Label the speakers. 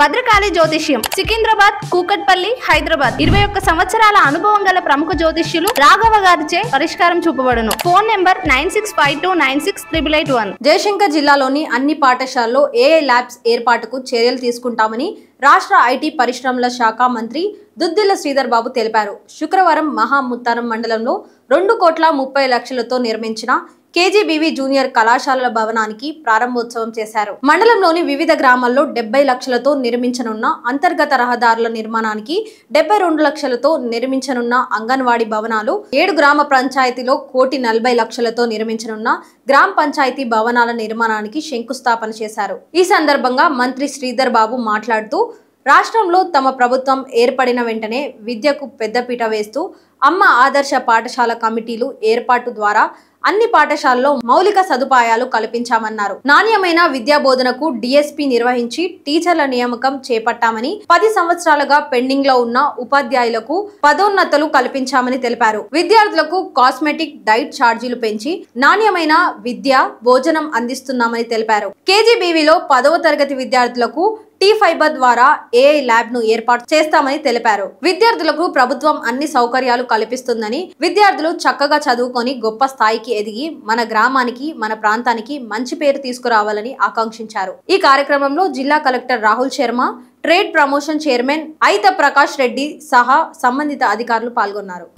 Speaker 1: భద్రకాళి జ్యోతిష్యం సికింద్రాబాద్, కూకట్పల్లి, హైదరాబాద్ 21 సంవత్సరాల అనుభవం గల ప్రముఖ జ్యోతిష్యులు రాఘవ గారిచే పరిష్కారం చూపబడును. Phone number 9652968881.
Speaker 2: జయశంకర్ జిల్లాలోని అన్ని పాఠశాలల్లో ఏఐ ల్యాబ్స్ ఏర్పాటుకు చర్యలు తీసుకుంటామని రాష్ట్ర ఐటీ పరిశ్రమల శాఖ మంత్రి దుద్దిల్ల శ్రీధర్ బాబు తెలిపారు. శుక్రవారం మహాముత్తారం మండలంలో 2,30,00,000తో నిర్మించిన కేజీబీవీ జూనియర్ కళాశాలల భవనానికి ప్రారంభోత్సవం చేశారు. మండలంలోని వివిధ గ్రామాల్లో 70 లక్షలతో నిర్మించనున్న అంతర్గత రహదారుల నిర్మాణానికి 72 లక్షలతో నిర్మించనున్న అంగన్వాడీ భవనాలు, 7 గ్రామ పంచాయతీలో 1,40,00,000తో నిర్మించనున్న గ్రామ పంచాయతీ భవనాల నిర్మాణానికి శంకుస్థాపన చేశారు. ఈ సందర్భంగా మంత్రి శ్రీధర్ బాబు మాట్లాడుతూ రాష్ట్రంలో తమ ప్రభుత్వం ఏర్పడిన వెంటనే విద్యకు పెద్దపీట వేస్తూ అమ్మ ఆదర్శ పాఠశాల కమిటీలు ఏర్పాటు ద్వారా అన్ని పాఠశాలల్లో మౌలిక సదుపాయాలు కల్పించామన్నారు. నాణ్యమైన విద్యా బోధనకు డిఎస్పీ నిర్వహించి టీచర్ల నియామకం చేపట్టామని, 10 సంవత్సరాలుగా పెండింగ్ లో ఉన్న ఉపాధ్యాయులకు పదోన్నతులు కల్పించామని తెలిపారు. విద్యార్థులకు కాస్మెటిక్ డైట్ ఛార్జీలు పెంచి నాణ్యమైన విద్య భోజనం అందిస్తున్నామని తెలిపారు. కేజీబీవీలో 10వ తరగతి విద్యార్థులకు T-Fiber ద్వారా ఏఐ ల్యాబ్ ను ఏర్పాటు చేస్తామని తెలిపారు. విద్యార్థులకు ప్రభుత్వం అన్ని సౌకర్యాలు కల్పిస్తుందని, విద్యార్థులు చక్కగా చదువుకొని గొప్ప స్థాయికి ఎదిగి మన గ్రామానికి, మన ప్రాంతానికి మంచి పేరు తీసుకురావాలని ఆకాంక్షించారు. ఈ కార్యక్రమంలో జిల్లా collector Rahul Sharma, trade promotion chairman అయిత ప్రకాష్ రెడ్డి సహా సంబంధిత అధికారులు పాల్గొన్నారు.